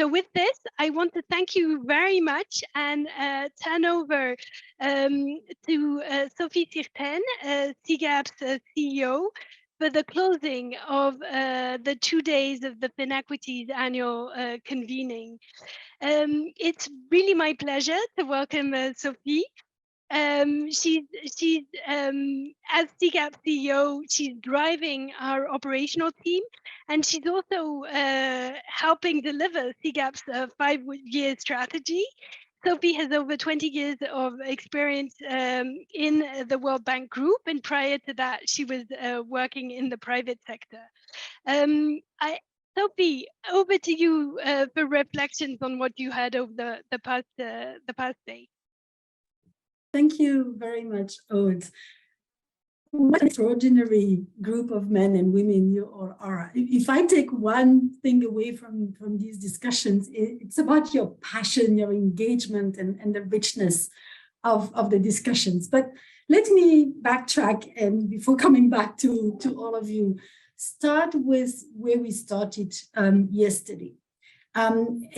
So with this, I want to thank you very much and turn over to Sophie Sirtaine, CGAP's CEO, for the closing of the 2 days of the FinEquity's annual convening. It's really my pleasure to welcome Sophie. She's as CGAP CEO, she's driving our operational team, and she's also helping deliver CGAP's 5-year strategy. Sophie has over 20 years of experience in the World Bank Group, and prior to that, she was working in the private sector. Sophie, over to you for reflections on what you heard over the past day. Thank you very much, Aude. What an extraordinary group of men and women you all are. If I take one thing away from these discussions, it's about your passion, your engagement, and the richness of the discussions. But let me backtrack, and before coming back to all of you, start with where we started yesterday. And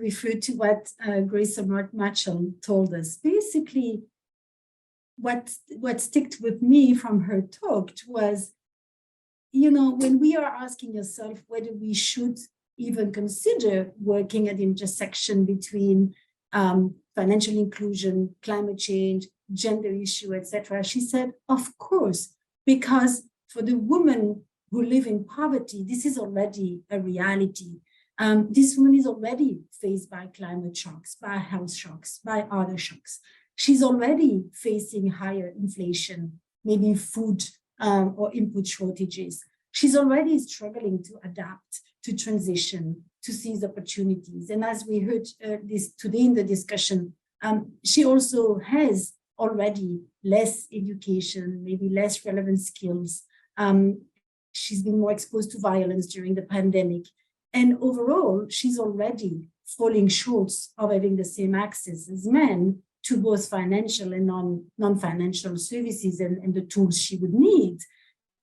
refer to what Grace Marshall told us. Basically, what stuck with me from her talk was, you know, when we are asking ourselves whether we should even consider working at the intersection between financial inclusion, climate change, gender issue, etc., she said, of course, because for the women who live in poverty, this is already a reality. This woman is already faced by climate shocks, by health shocks, by other shocks. She's already facing higher inflation, maybe food or input shortages. She's already struggling to adapt, to transition, to seize opportunities. And as we heard this today in the discussion, she also has already less education, maybe less relevant skills. She's been more exposed to violence during the pandemic. And overall, she's already falling short of having the same access as men to both financial and non-financial services and the tools she would need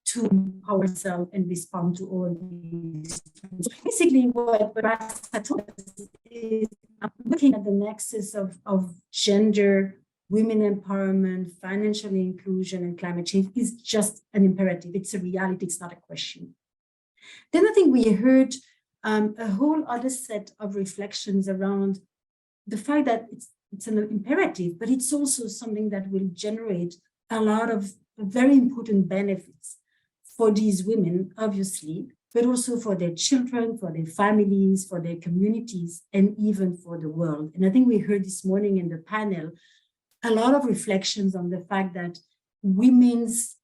to empower herself and respond to all these. So basically, what Rasa told us is looking at the nexus of gender, women empowerment, financial inclusion, and climate change is just an imperative. It's a reality. It's not a question. Then I think we heard a whole other set of reflections around the fact that it's an imperative, but it's also something that will generate a lot of very important benefits for these women, obviously, but also for their children, for their families, for their communities, and even for the world. And I think we heard this morning in the panel a lot of reflections on the fact that women's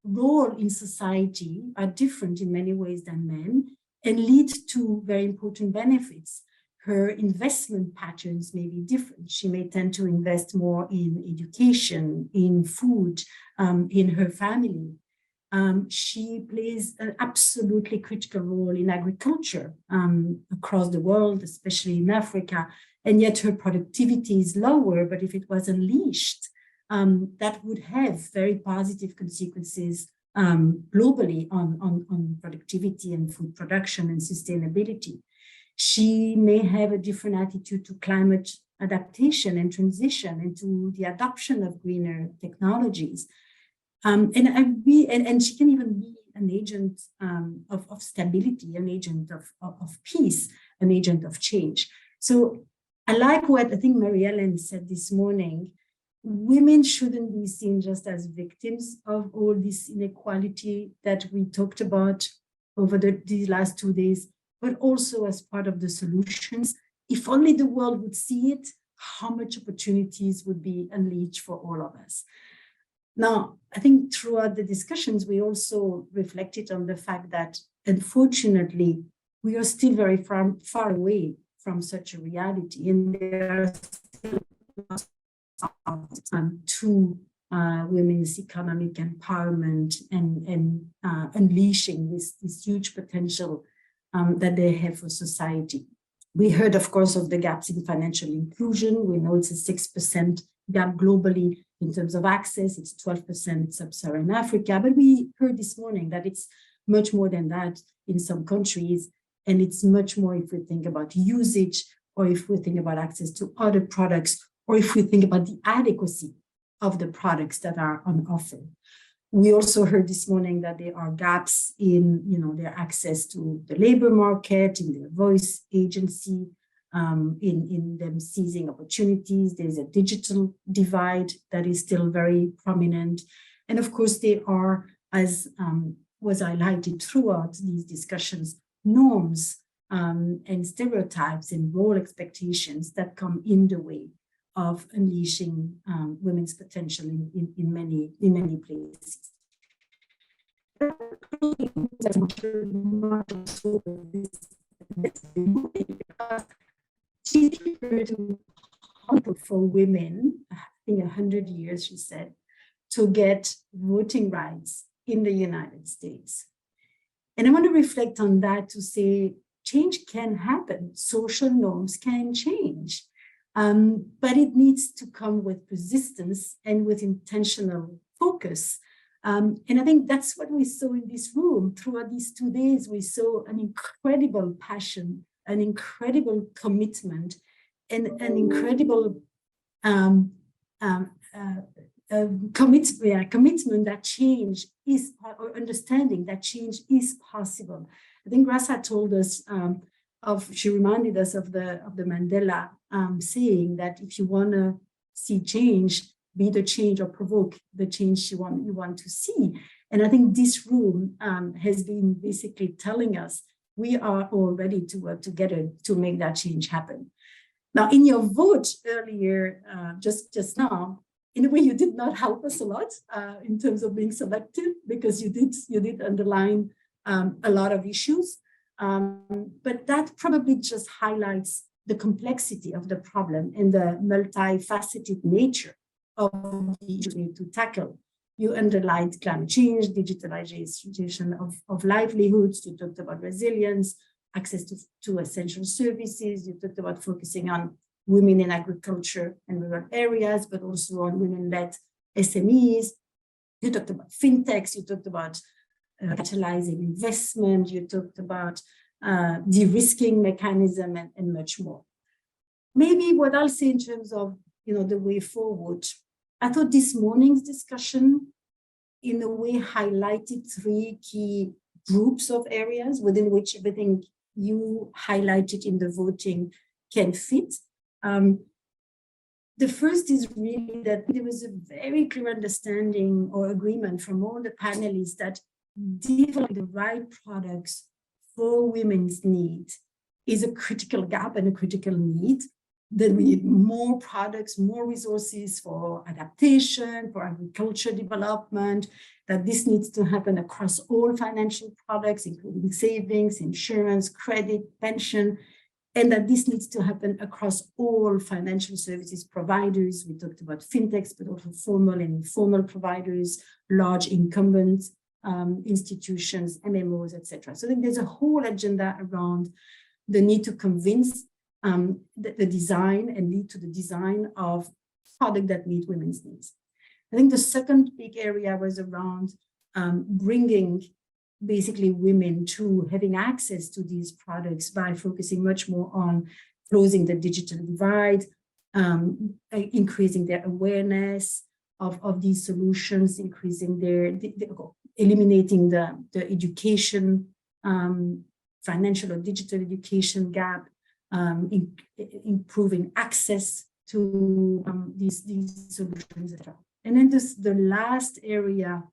role in society are different in many ways than men, and lead to very important benefits. Her investment patterns may be different. She may tend to invest more in education, in food, in her family. She plays an absolutely critical role in agriculture across the world, especially in Africa, and yet her productivity is lower, but if it was unleashed, that would have very positive consequences globally on productivity and food production and sustainability. She may have a different attitude to climate adaptation and transition and to the adoption of greener technologies. And she can even be an agent of stability, an agent of peace, an agent of change. So I like what I think Mary-Ellen said this morning. Women shouldn't be seen just as victims of all this inequality that we talked about over these last 2 days, but also as part of the solutions. If only the world would see it, how much opportunities would be unleashed for all of us. Now, I think throughout the discussions, we also reflected on the fact that, unfortunately, we are still very far away from such a reality, and there are still to women's economic empowerment and unleashing this huge potential that they have for society. We heard, of course, of the gaps in financial inclusion. We know it's a 6% gap globally in terms of access. It's 12% in sub-Saharan Africa. But we heard this morning that it's much more than that in some countries. And it's much more if we think about usage, or if we think about access to other products, or if we think about the adequacy of the products that are on offer. We also heard this morning that there are gaps in, their access to the labor market, in their voice agency, in them seizing opportunities. There's a digital divide that is still very prominent. And of course, there are, as was highlighted throughout these discussions, norms and stereotypes and role expectations that come in the way of unleashing women's potential in many places. For women, I think 100 years, she said, to get voting rights in the United States. And I want to reflect on that to say change can happen, social norms can change. But it needs to come with persistence and with intentional focus. And I think that's what we saw in this room. Throughout these 2 days, we saw an incredible passion, an incredible commitment, and an incredible commitment that change is, or understanding that change is possible. I think Grasa told us she reminded us of the Mandela saying that if you want to see change, be the change or provoke the change you want to see. And I think this room has been basically telling us we are all ready to work together to make that change happen. Now, in your vote earlier, just now, in a way, you did not help us a lot in terms of being selective, because you did underline a lot of issues. But that probably just highlights the complexity of the problem and the multifaceted nature of the issue to tackle. You underlined climate change, digitalization of livelihoods. You talked about resilience, access to essential services. You talked about focusing on women in agriculture and rural areas, but also on women-led SMEs. You talked about fintechs. You talked about catalyzing investment. You talked about de-risking mechanism and much more. Maybe what I'll say in terms of the way forward, I thought this morning's discussion in a way highlighted 3 key groups of areas within which everything you highlighted in the voting can fit. The first is really that there was a very clear understanding or agreement from all the panelists that developing the right products for women's needs is a critical gap and a critical need. Then we need more products, more resources for adaptation, for agriculture development, that this needs to happen across all financial products, including savings, insurance, credit, pension, and that this needs to happen across all financial services providers. We talked about fintechs, but also formal and informal providers, large incumbents, institutions, MMOs, etc. So I think there's a whole agenda around the need to convince the design and lead to the design of product that meet women's needs. I think the second big area was around bringing basically women to having access to these products by focusing much more on closing the digital divide, increasing their awareness of these solutions, increasing eliminating the education, financial or digital education gap, improving access to these solutions, etc. And then the last area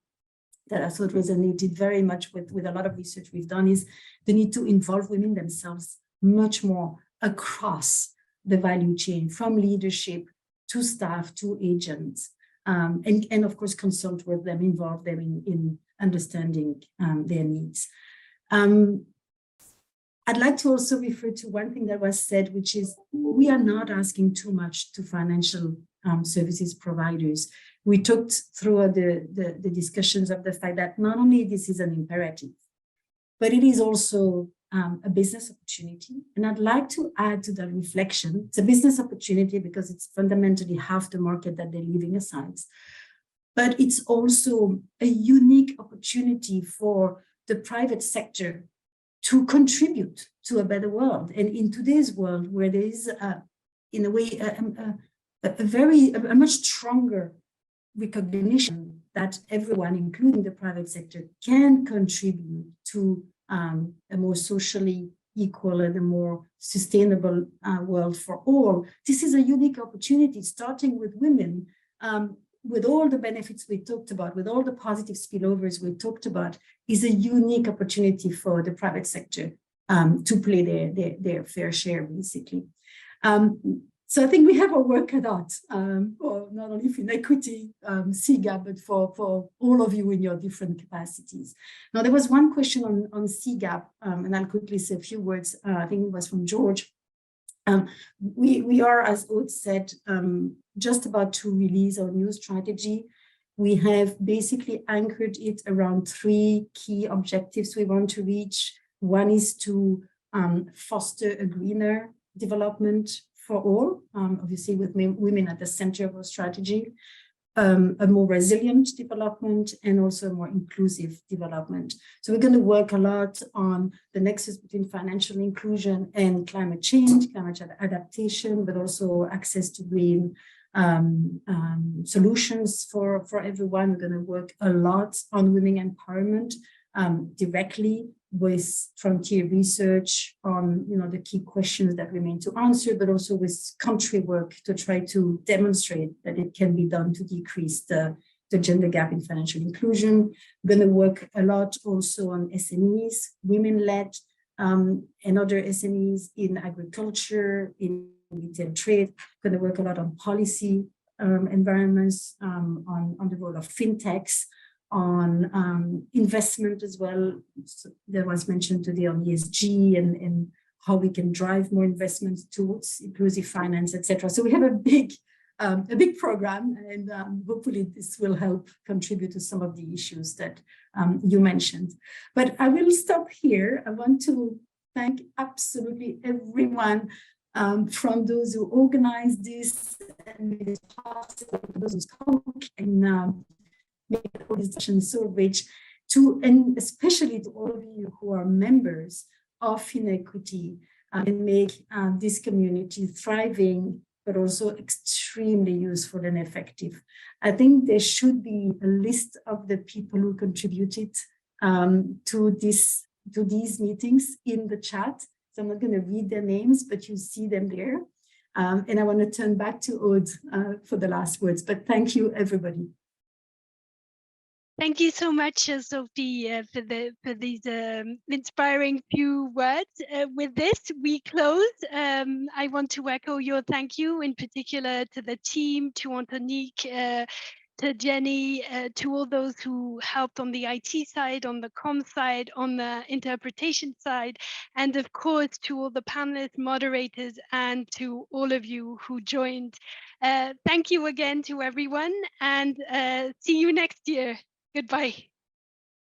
that I thought resonated very much with a lot of research we've done is the need to involve women themselves much more across the value chain, from leadership to staff to agents, and of course consult with them, involve them in understanding their needs. I'd like to also refer to one thing that was said, which is we are not asking too much to financial services providers. We talked throughout the discussions of the fact that not only this is an imperative, but it is also a business opportunity. And I'd like to add to that reflection, it's a business opportunity because it's fundamentally half the market that they're leaving aside. But it's also a unique opportunity for the private sector to contribute to a better world. And in today's world, where there is, in a way, a much stronger recognition that everyone, including the private sector, can contribute to a more socially equal and a more sustainable world for all. This is a unique opportunity, starting with women, with all the benefits we talked about, with all the positive spillovers we talked about, is a unique opportunity for the private sector to play their fair share, basically. So I think we have our work cut out, for not only FinEquity, CGAP, but for all of you in your different capacities. Now, there was one question on CGAP, and I'll quickly say a few words. I think it was from George. We are, as Aude said, just about to release our new strategy. We have basically anchored it around 3 key objectives we want to reach. One is to foster a greener development for all, obviously with women at the center of our strategy, a more resilient development, and also a more inclusive development. So we're going to work a lot on the nexus between financial inclusion and climate change, climate adaptation, but also access to green solutions for everyone. We're going to work a lot on women empowerment directly with frontier research on the key questions that remain to answer, but also with country work to try to demonstrate that it can be done to decrease the gender gap in financial inclusion. We're going to work a lot also on SMEs, women-led, and other SMEs in agriculture, in retail trade. We're going to work a lot on policy environments, on the role of fintechs, on investment as well. So there was mentioned today on ESG and how we can drive more investment towards inclusive finance, etc. So we have a big program, and hopefully this will help contribute to some of the issues that you mentioned. But I will stop here. I want to thank absolutely everyone, from those who organized this and made it possible, those who spoke and make all these discussions so rich, and especially to all of you who are members of FinEquity and make this community thriving, but also extremely useful and effective. I think there should be a list of the people who contributed to these meetings in the chat. So I'm not going to read their names, but you see them there. And I want to turn back to Aude for the last words, but thank you, everybody. Thank you so much, Sophie, for these inspiring few words. With this, we close. I want to echo your thank you, in particular to the team, to Antonique, to Jenny, to all those who helped on the IT side, on the comm side, on the interpretation side, and of course to all the panelists, moderators, and to all of you who joined. Thank you again to everyone, and see you next year. Goodbye.